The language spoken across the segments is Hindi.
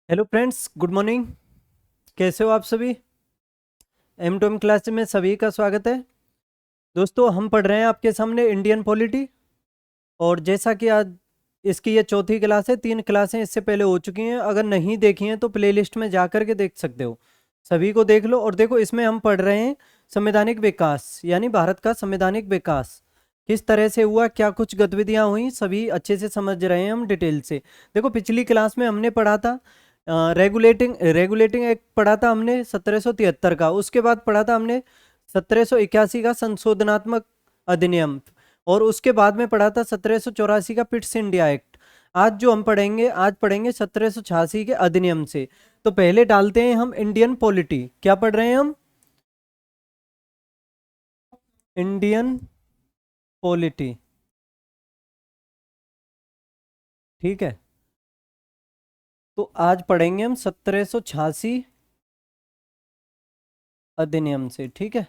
Hello friends, good morning. कैसे हो आप सभी? M2M क्लास में सभी का स्वागत है। दोस्तों, हम पढ़ रहे हैं आपके सामने इंडियन पॉलिटी। और जैसा कि आज इसकी ये चौथी क्लास है, 3 क्लासें इससे पहले हो चुकी हैं। अगर नहीं देखी हैं तो प्लेलिस्ट में जा कर के देख सकते हो। सभी को देख लो। और देखो, इसमें हम पढ़ रहे हैं संवैधानिक विकास, यानी भारत का संवैधानिक विकास किस तरह से हुआ, क्या कुछ गतिविधियां हुई, सभी अच्छे से समझ रहे हैं हम डिटेल से। देखो, पिछली क्लास में हमने पढ़ा था रेगुलेटिंग रेगुलेटिंग एक्ट पढ़ा था हमने 1773 का। उसके बाद पढ़ा था हमने 1781 का संशोधनात्मक अधिनियम। और उसके बाद में पढ़ा था 1784 का पिट्स इंडिया एक्ट। आज पढ़ेंगे 1786 के अधिनियम से। तो पहले डालते हैं हम इंडियन पॉलिटी। क्या पढ़ रहे हैं हम? Indian polity. ठीक है। तो आज पढ़ेंगे हम 1786 अधिनियम से। ठीक है।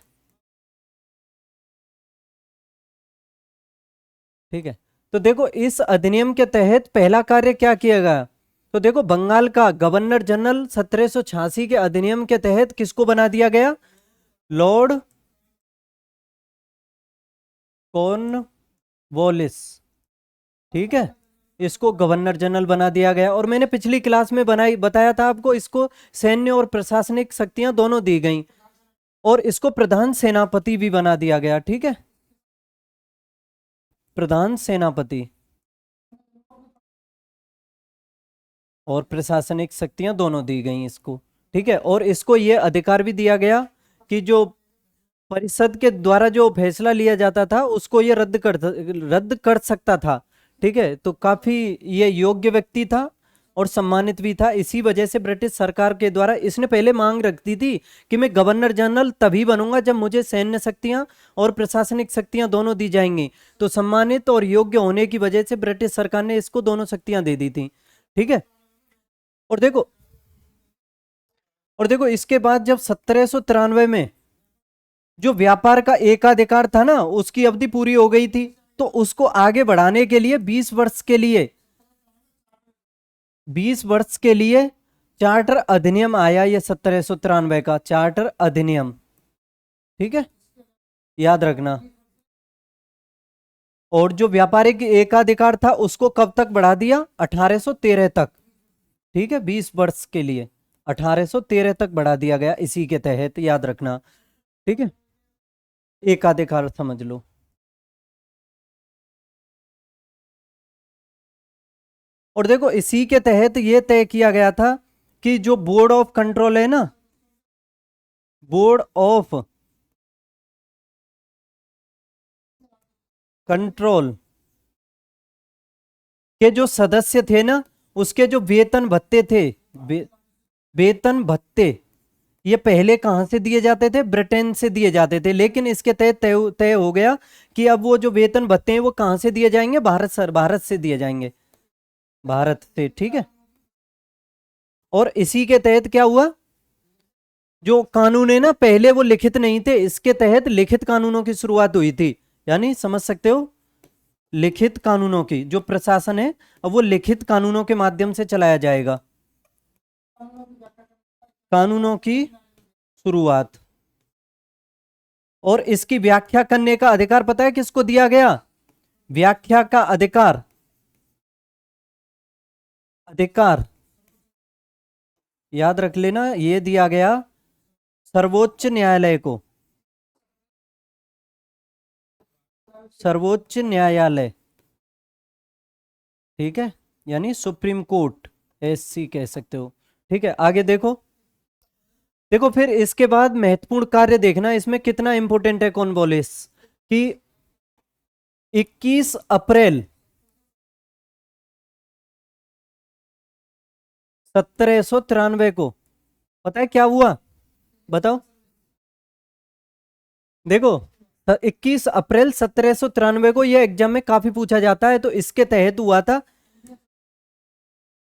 ठीक है। तो देखो, इस अधिनियम के तहत पहला कार्य क्या किया गया। तो देखो, बंगाल का गवर्नर जनरल 1786 के अधिनियम के तहत किसको बना दिया गया? Lord Cornwallis. ठीक है। इसको गवर्नर जनरल बना दिया गया। और मैंने पिछली क्लास में बताया था आपको, इसको सैन्य और प्रशासनिक शक्तियां दोनों दी गई। और इसको प्रधान सेनापति भी बना दिया गया। ठीक है। प्रधान सेनापति और प्रशासनिक शक्तियां दोनों दी गई इसको। ठीक है। और इसको ये अधिकार भी दिया गया कि जो परिषद के द्वारा जो फैसला लिया जाता था उसको ये रद्द कर सकता था। ठीक है। तो काफी ये योग्य व्यक्ति था और सम्मानित भी था। इसी वजह से ब्रिटिश सरकार के द्वारा इसने पहले मांग रखती थी कि मैं गवर्नर जनरल तभी बनूंगा जब मुझे सैन्य शक्तियां और प्रशासनिक शक्तियां दोनों दी जाएंगी। तो सम्मानित और योग्य होने की वजह से ब्रिटिश सरकार ने इसको दोनों शक्तियां दे दी थी। ठीक है। और देखो और देखो, इसके बाद जब 1793 में जो व्यापार का एकाधिकार था ना, उसकी अवधि पूरी हो गई थी। तो उसको आगे बढ़ाने के लिए 20 वर्ष के लिए चार्टर अधिनियम आया। ये 1793 का चार्टर अधिनियम। ठीक है। याद रखना। और जो व्यापारिक एकाधिकार था उसको कब तक बढ़ा दिया? 1813 तक। ठीक है। 20 वर्ष के लिए 1813 तक बढ़ा दिया गया इसी के तहत। याद रखना। ठीक है। एकाधिकार समझ लो। और देखो, इसी के तहत यह तय किया गया था कि जो बोर्ड ऑफ कंट्रोल है ना, बोर्ड ऑफ कंट्रोल के जो सदस्य थे ना, उसके जो वेतन भत्ते थे, वेतन भत्ते, ये पहले कहां से दिए जाते थे? ब्रिटेन से दिए जाते थे। लेकिन इसके तहत तय हो गया कि अब वो जो वेतन भत्ते हैं वो कहां से दिए जाएंगे? भारत से दिए जाएंगे। भारत से। ठीक है। और इसी के तहत क्या हुआ, जो कानून है ना, पहले वो लिखित नहीं थे, इसके तहत लिखित कानूनों की शुरुआत हुई थी। यानी समझ सकते हो, लिखित कानूनों की जो प्रशासन है, अब वो लिखित कानूनों के माध्यम से चलाया जाएगा। कानूनों की शुरुआत। और इसकी व्याख्या करने का अधिकार पता है किसको दिया गया? व्याख्या का अधिकार अधिकार याद रख लेना, ये दिया गया सर्वोच्च न्यायालय को। सर्वोच्च न्यायालय। ठीक है। यानी सुप्रीम कोर्ट, एससी कह सकते हो। ठीक है। आगे देखो। देखो, फिर इसके बाद महत्वपूर्ण कार्य देखना, इसमें कितना इंपॉर्टेंट है कॉर्नवालिस कि 21 अप्रैल 1793 को पता है क्या हुआ? बताओ। देखो, 21 अप्रैल 1793 को यह एग्जाम में काफी पूछा जाता है। तो इसके तहत हुआ था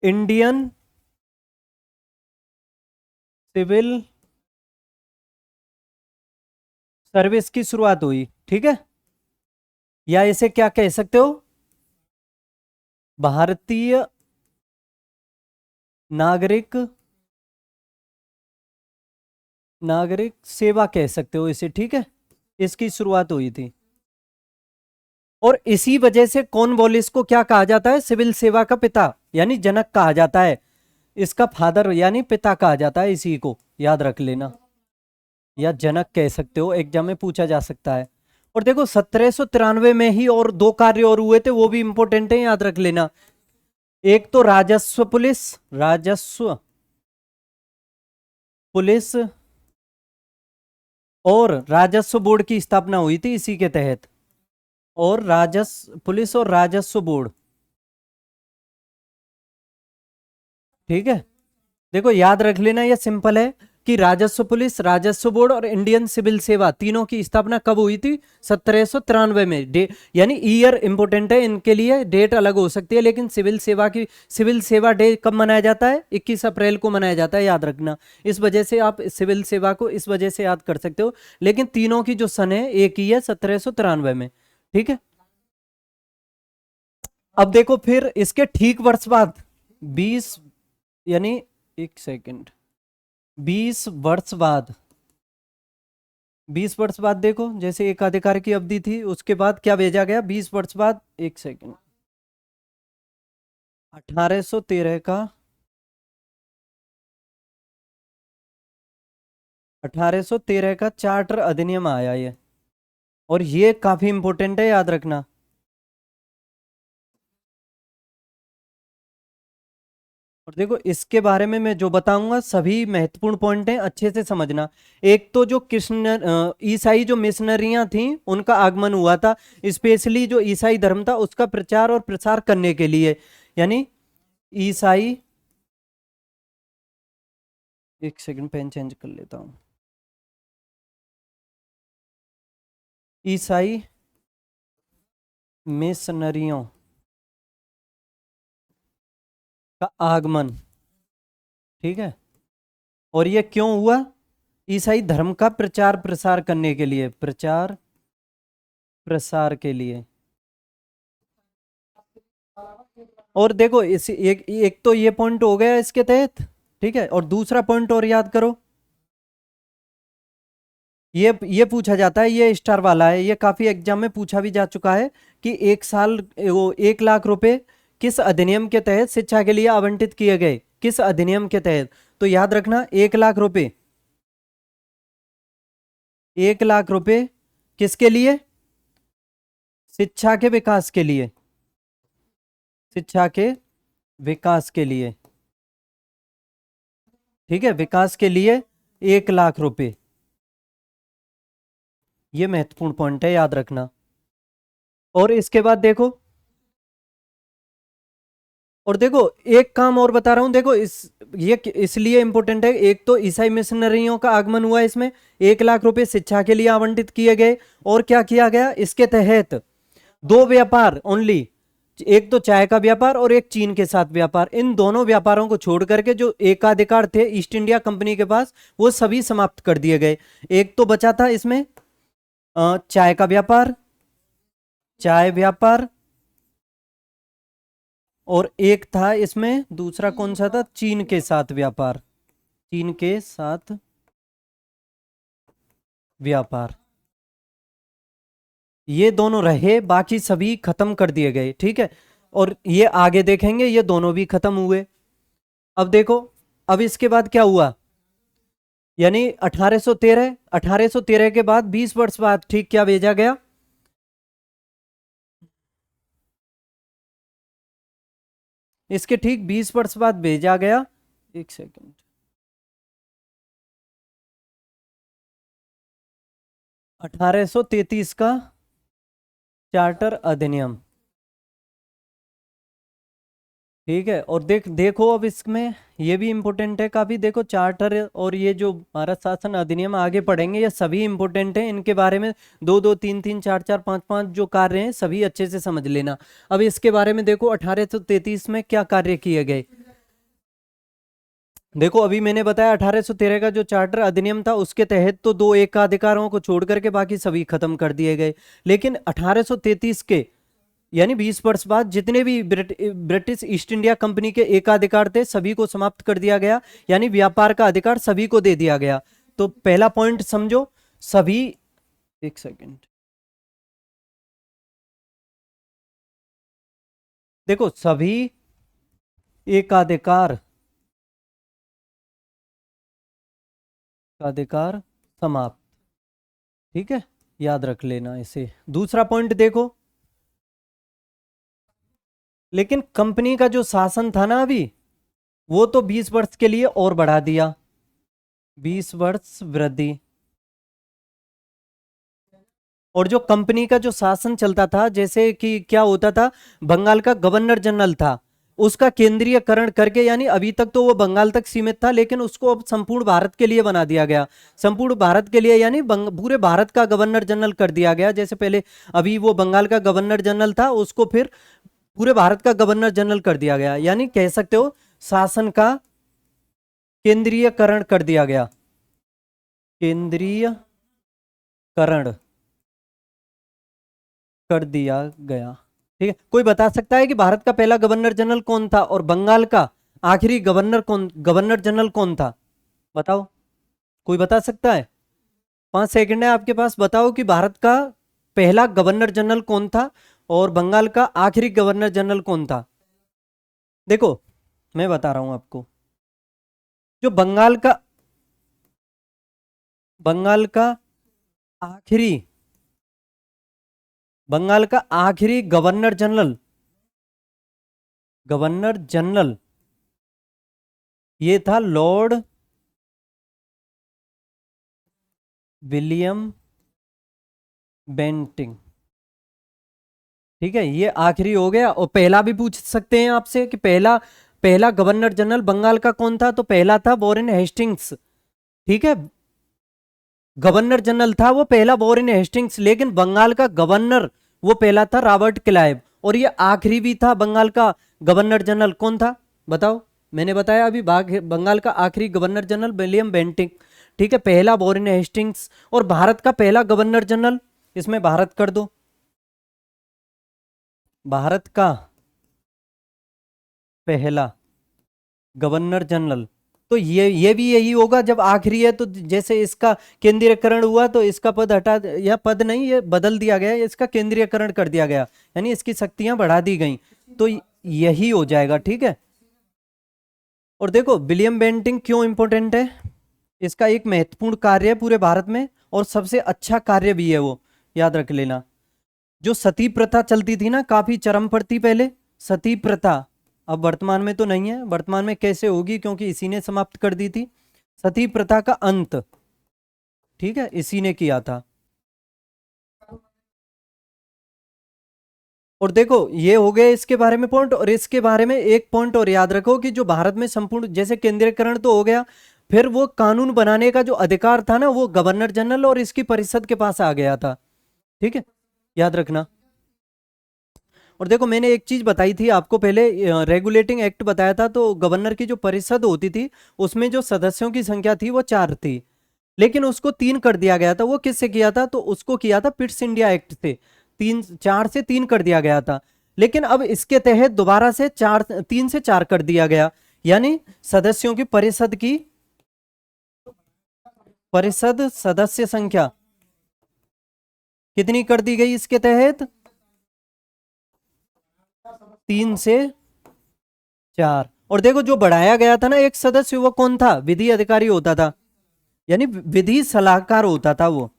इंडियन सिविल सर्विस की शुरुआत हुई। ठीक है। या इसे क्या कह सकते हो? भारतीय नागरिक नागरिक सेवा कह सकते हो इसे, ठीक है। इसकी शुरुआत हुई थी और इसी वजह से कॉर्नवालिस को क्या कहा जाता है, सिविल सेवा का पिता यानी जनक कहा जाता है। इसका फादर यानी पिता कहा जाता है, इसी को याद रख लेना, या जनक कह सकते हो, एग्जाम में पूछा जा सकता है। और देखो 1793 में ही और दो कार्य और हुए थे, वो भी इंपॉर्टेंट है, याद रख लेना। एक तो राजस्व पुलिस और राजस्व बोर्ड की स्थापना हुई थी इसी के तहत। और राजस्व पुलिस और राजस्व बोर्ड, ठीक है। देखो याद रख लेना, ये सिंपल है कि राजस्व पुलिस, राजस्व बोर्ड और इंडियन सिविल सेवा तीनों की स्थापना कब हुई थी, 1793 में। यानी ईयर इंपोर्टेंट है इनके लिए, डेट अलग हो सकती है, लेकिन सिविल सेवा डे कब मनाया जाता है, 21 अप्रैल को मनाया जाता है, याद रखना। इस वजह से आप सिविल सेवा को इस वजह से याद कर सकते हो, लेकिन तीनों की जो सन है एक ही है, 1793 में, ठीक है। अब देखो फिर इसके ठीक वर्ष बाद 20 यानी एक सेकंड 20 वर्ष बाद 20 वर्ष बाद देखो, जैसे एक अधिकार की अवधि थी उसके बाद क्या भेजा गया, 20 वर्ष बाद, एक सेकंड 1813 का 1813 का चार्टर अधिनियम आया ये, और ये काफी इंपॉर्टेंट है, याद रखना। और देखो इसके बारे में मैं जो बताऊंगा सभी महत्वपूर्ण पॉइंट हैं, अच्छे से समझना। एक तो जो ईसाई जो मिशनरियां थी उनका आगमन हुआ था, स्पेशली जो ईसाई धर्म था उसका प्रचार और प्रसार करने के लिए, यानी ईसाई, एक सेकंड पेन चेंज कर लेता हूं, ईसाई मिशनरियों का आगमन, ठीक है। और ये क्यों हुआ, ईसाई धर्म का प्रचार प्रसार करने के लिए, प्रचार प्रसार के लिए। और देखो इस एक तो ये पॉइंट हो गया इसके तहत, ठीक है। और दूसरा पॉइंट और याद करो, ये पूछा जाता है, ये स्टार वाला है, ये काफी एग्जाम में पूछा भी जा चुका है कि एक साल वो 1 लाख रुपए किस अधिनियम के तहत शिक्षा के लिए आवंटित किए गए, किस अधिनियम के तहत। तो याद रखना 1 लाख रुपए, 1 लाख रुपए किसके लिए, शिक्षा के विकास के लिए, शिक्षा के विकास के लिए, ठीक है, विकास के लिए 1 लाख रुपए। ये महत्वपूर्ण पॉइंट है, याद रखना। और इसके बाद देखो, और देखो एक काम और बता रहा हूं, देखो ये इसलिए इंपॉर्टेंट है, एक तो ईसाई मिशनरियों का आगमन हुआ इसमें, 1 लाख रुपए शिक्षा के लिए आवंटित किए गए, और क्या किया गया इसके तहत, दो व्यापार ओनली, एक तो चाय का व्यापार और एक चीन के साथ व्यापार, इन दोनों व्यापारों को छोड़ करके जो एकाधिकार थे ईस्ट इंडिया कंपनी के पास वो सभी समाप्त कर दिए गए। एक तो बचा था इसमें चाय का व्यापार, चाय व्यापार, और एक था इसमें दूसरा कौन सा था, चीन के साथ व्यापार, चीन के साथ व्यापार। ये दोनों रहे, बाकी सभी खत्म कर दिए गए, ठीक है। और ये आगे देखेंगे ये दोनों भी खत्म हुए। अब देखो, अब इसके बाद क्या हुआ, यानी 1813 के बाद 20 वर्ष बाद ठीक क्या भेजा गया, इसके ठीक 20 वर्ष बाद भेजा गया, एक सेकंड 1833 का चार्टर अधिनियम, ठीक है। और देखो अब इसमें ये भी इंपॉर्टेंट है काफी, देखो चार्टर और ये जो भारत शासन अधिनियम आगे पढ़ेंगे ये सभी इंपॉर्टेंट है, इनके बारे में दो दो तीन तीन चार चार पांच पांच जो कार्य हैं सभी अच्छे से समझ लेना। अब इसके बारे में देखो 1833 में क्या कार्य किए गए, देखो अभी मैंने बताया 1813 का जो चार्टर अधिनियम था उसके तहत तो दो एकाधिकारों को छोड़ करके बाकी सभी खत्म कर दिए गए, लेकिन 1833 के यानी 20 वर्ष बाद जितने भी ब्रिटिश ईस्ट इंडिया कंपनी के एकाधिकार थे सभी को समाप्त कर दिया गया, यानी व्यापार का अधिकार सभी को दे दिया गया। तो पहला पॉइंट समझो, सभी, एक सेकंड, देखो सभी एकाधिकार अधिकार समाप्त, ठीक है, याद रख लेना इसे। दूसरा पॉइंट देखो, लेकिन कंपनी का जो शासन था ना अभी, वो तो 20 वर्ष के लिए और बढ़ा दिया, 20 वर्ष वृद्धि। और जो कंपनी का जो शासन चलता था, जैसे कि क्या होता था, बंगाल का गवर्नर जनरल था, उसका केंद्रीयकरण करके, यानी अभी तक तो वो बंगाल तक सीमित था, लेकिन उसको अब संपूर्ण भारत के लिए बना दिया गया, संपूर्ण भारत के लिए, यानी पूरे भारत का गवर्नर जनरल कर दिया गया। जैसे पहले अभी वो बंगाल का गवर्नर जनरल था, उसको फिर पूरे भारत का गवर्नर जनरल कर दिया गया, यानी कह सकते हो शासन का केंद्रीयकरण कर दिया गया, केंद्रीयकरण कर दिया गया। ठीक है, कोई बता सकता है कि भारत का पहला गवर्नर जनरल कौन था और बंगाल का आखिरी गवर्नर जनरल कौन था? बताओ, कोई बता सकता है? 5 सेकंड है आपके पास, बताओ कि भारत का पहला गवर्नर जनरल कौन था और बंगाल का आखिरी गवर्नर जनरल कौन था? देखो, मैं बता रहा हूं आपको, जो बंगाल का आखिरी गवर्नर जनरल ये था लॉर्ड विलियम बेंटिंग। ठीक है, ये आखिरी हो गया। और पहला भी पूछ सकते हैं आपसे कि पहला पहला गवर्नर जनरल बंगाल का कौन था? तो पहला था वॉरेन हेस्टिंग्स। ठीक है, गवर्नर जनरल था वो पहला वॉरेन हेस्टिंग्स, लेकिन बंगाल का गवर्नर वो पहला था रॉबर्ट क्लाइव। और ये आखिरी भी था बंगाल का गवर्नर जनरल, कौन था बताओ? मैंने बताया अभी, बंगाल का आखिरी गवर्नर जनरल विलियम बेंटिंग। ठीक है, पहला वॉरेन हेस्टिंग्स। और भारत का पहला गवर्नर जनरल, इसमें भारत कर दो, भारत का पहला गवर्नर जनरल, तो ये भी यही होगा जब आखिरी है। तो जैसे इसका केंद्रीयकरण हुआ तो इसका पद हटा, या पद नहीं, ये बदल दिया गया, इसका केंद्रीयकरण कर दिया गया, यानी इसकी शक्तियां बढ़ा दी गई। तो यही हो जाएगा। ठीक है, और देखो विलियम बेंटिंग क्यों इंपॉर्टेंट है, इसका एक महत्वपूर्ण कार्य है पूरे भारत में, और सबसे अच्छा कार्य भी है वो, याद रख लेना। जो सती प्रथा चलती थी ना, काफी चरम पर थी पहले सती प्रथा, अब वर्तमान में तो नहीं है, वर्तमान में कैसे होगी क्योंकि इसी ने समाप्त कर दी थी सती प्रथा का अंत। ठीक है, इसी ने किया था। और देखो ये हो गए इसके बारे में पॉइंट, और इसके बारे में एक पॉइंट और याद रखो कि जो भारत में संपूर्ण, जैसे केंद्रीयकरण तो हो गया, फिर वो कानून बनाने का जो अधिकार था ना, वो गवर्नर जनरल और इसकी परिषद के पास आ गया था। ठीक है, याद रखना। और देखो मैंने एक चीज बताई थी आपको पहले, रेगुलेटिंग एक्ट बताया था, तो गवर्नर की जो परिषद होती थी उसमें जो सदस्यों की संख्या थी वो 4 थी, लेकिन उसको 3 कर दिया गया था। वो किससे किया था? तो उसको किया था पिट्स इंडिया एक्ट से, 4 से 3 कर दिया गया था। लेकिन अब इसके तहत दोबारा से 3 से 4 कर दिया गया, यानी सदस्यों की परिषद सदस्य संख्या कितनी कर दी गई इसके तहत? 3 से 4। और देखो जो बढ़ाया गया था ना एक सदस्य, वो कौन था? विधि अधिकारी होता था, यानी विधि सलाहकार होता था वो,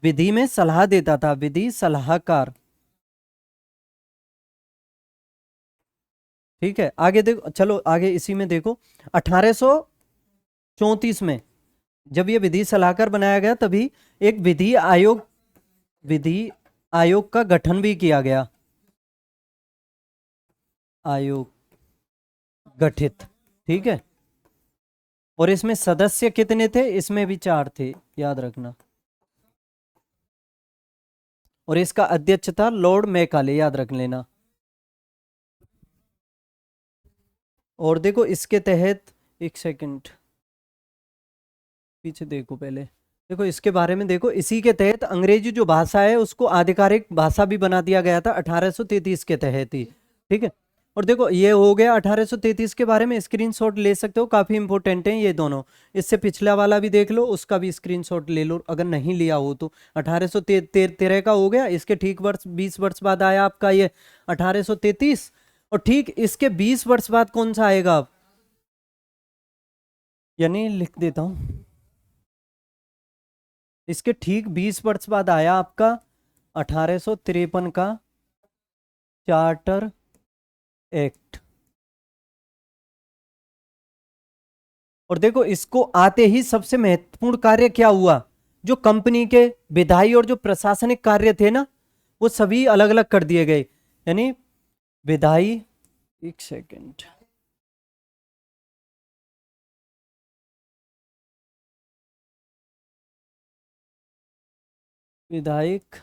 विधि में सलाह देता था, विधि सलाहकार। ठीक है, आगे देखो, चलो आगे इसी में देखो, 1834 में जब ये विधि सलाहकार बनाया गया, तभी एक विधि आयोग का गठन भी किया गया, आयोग गठित। ठीक है, और इसमें सदस्य कितने थे? इसमें भी 4 थे, याद रखना। और इसका अध्यक्ष था लॉर्ड मैकाले, याद रख लेना। और देखो इसके तहत, एक सेकंड पीछे देखो पहले, देखो इसके बारे में देखो, इसी के तहत अंग्रेजी जो भाषा है उसको आधिकारिक भाषा भी बना दिया गया था 1833 के तहत ही। ठीक है, और देखो ये हो गया 1833 के बारे में, स्क्रीनशॉट ले सकते हो, काफी इंपॉर्टेंट है ये दोनों। इससे पिछला वाला भी देख लो, उसका भी स्क्रीनशॉट ले लो अगर नहीं लिया हो तो। 1813 का हो गया, इसके ठीक वर्ष 20 वर्ष बाद आया आपका ये 1833, और ठीक इसके 20 वर्ष बाद कौन सा आएगा अब, यानी लिख देता हूं, इसके ठीक 20 वर्ष बाद आया आपका 1853 का चार्टर एक्ट। और देखो इसको आते ही सबसे महत्वपूर्ण कार्य क्या हुआ, जो कंपनी के विधायी और जो प्रशासनिक कार्य थे ना, वो सभी अलग अलग कर दिए गए। यानी विधायी, एक सेकेंड, विधायक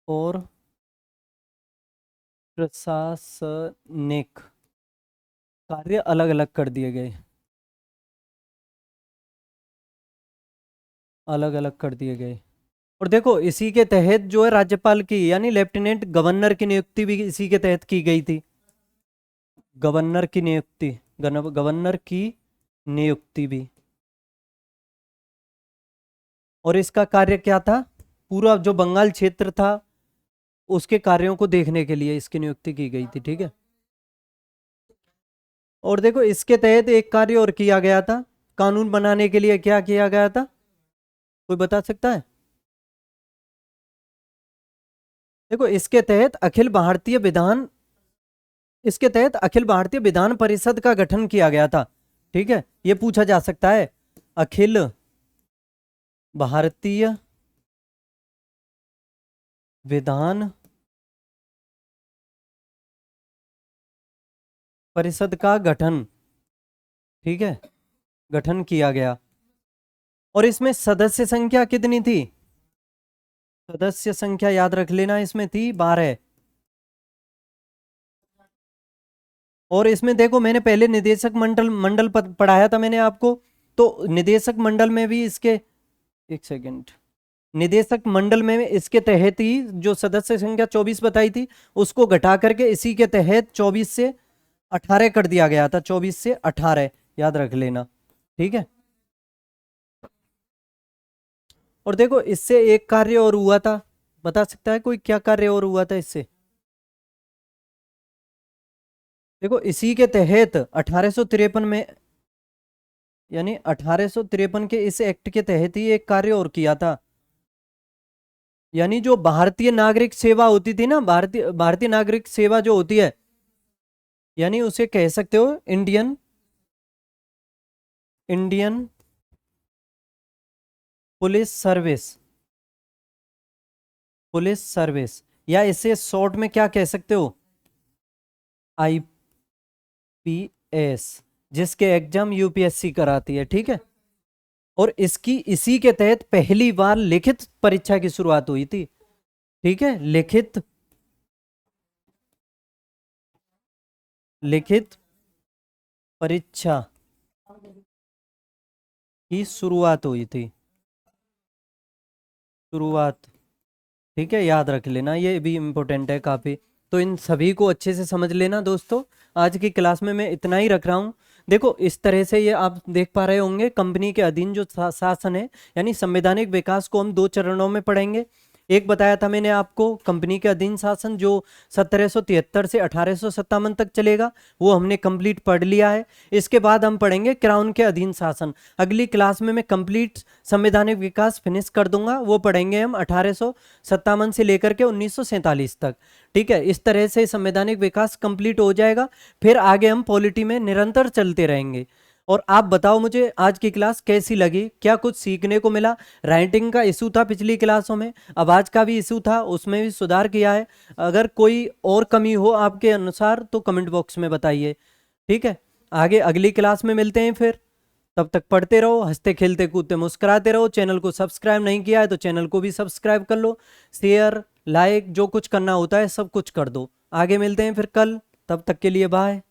और प्रशासनिक कार्य अलग अलग कर दिए गए, अलग अलग कर दिए गए। और देखो इसी के तहत जो है राज्यपाल की यानी लेफ्टिनेंट गवर्नर की नियुक्ति भी इसी के तहत की गई थी। गवर्नर की नियुक्ति, गवर्नर की नियुक्ति भी। और इसका कार्य क्या था, पूरा जो बंगाल क्षेत्र था उसके कार्यों को देखने के लिए इसकी नियुक्ति की गई थी। ठीक है, और देखो इसके तहत एक कार्य और किया गया था, कानून बनाने के लिए क्या किया गया था, कोई बता सकता है? देखो इसके तहत अखिल भारतीय विधान परिषद का गठन किया गया था। ठीक है, ये पूछा जा सकता है, अखिल भारतीय विधान परिषद का गठन, ठीक है, गठन किया गया। और इसमें सदस्य संख्या कितनी थी, सदस्य संख्या याद रख लेना, इसमें थी 12। और इसमें देखो मैंने पहले निदेशक मंडल मंडल पढ़ाया था मैंने आपको, तो निदेशक मंडल में भी इसके, एक सेकेंड, निदेशक मंडल में इसके तहत ही जो सदस्य संख्या 24 बताई थी उसको घटा करके इसी के तहत 24 से 18 कर दिया गया था, 24 से 18 याद रख लेना। ठीक है, और देखो इससे एक कार्य और हुआ था, बता सकता है कोई क्या कार्य और हुआ था इससे? देखो इसी के तहत 1853 में, यानी 1853 के इस एक्ट के तहत ही एक कार्य और किया था, यानी जो भारतीय नागरिक सेवा होती थी ना, भारतीय भारतीय नागरिक सेवा जो होती है, यानी उसे कह सकते हो Indian Indian police service, police service, या इसे शॉर्ट में क्या कह सकते हो, आईपीएस, जिसके एग्जाम यूपीएससी कराती है। ठीक है, और इसकी इसी के तहत पहली बार लिखित परीक्षा की शुरुआत हुई थी। ठीक है, लिखित परीक्षा की शुरुआत हुई थी, शुरुआत। ठीक है, याद रख लेना, ये भी इम्पोर्टेंट है काफ़ी। तो इन सभी को अच्छे से समझ लेना दोस्तों। आज की क्लास में मैं इतना ही रख रहा हूँ। देखो इस तरह से ये आप देख पा रहे होंगे, कंपनी के अधीन जो शासन है यानी संवैधानिक विकास को हम 2 चरणों में पढ़ेंगे। एक बताया था मैंने आपको, कंपनी के अधीन शासन जो 1773 से 1857 तक चलेगा, वो हमने कंप्लीट पढ़ लिया है। इसके बाद हम पढ़ेंगे क्राउन के अधीन शासन। अगली क्लास में मैं कंप्लीट संवैधानिक विकास फिनिश कर दूंगा, वो पढ़ेंगे हम 1857 से लेकर के 1947 तक। ठीक है, इस तरह से संवैधानिक विकास कंप्लीट हो जाएगा, फिर आगे हम पॉलिटी में निरंतर चलते रहेंगे। और आप बताओ मुझे आज की क्लास कैसी लगी, क्या कुछ सीखने को मिला? राइटिंग का इशू था पिछली क्लासों में, आवाज़ का भी इशू था, उसमें भी सुधार किया है। अगर कोई और कमी हो आपके अनुसार तो कमेंट बॉक्स में बताइए। ठीक है, आगे अगली क्लास में मिलते हैं फिर। तब तक पढ़ते रहो, हंसते खेलते कूदते मुस्कुराते रहो। चैनल को सब्सक्राइब नहीं किया है तो चैनल को भी सब्सक्राइब कर लो, शेयर लाइक जो कुछ करना होता है सब कुछ कर दो। आगे मिलते हैं फिर कल, तब तक के लिए बाय।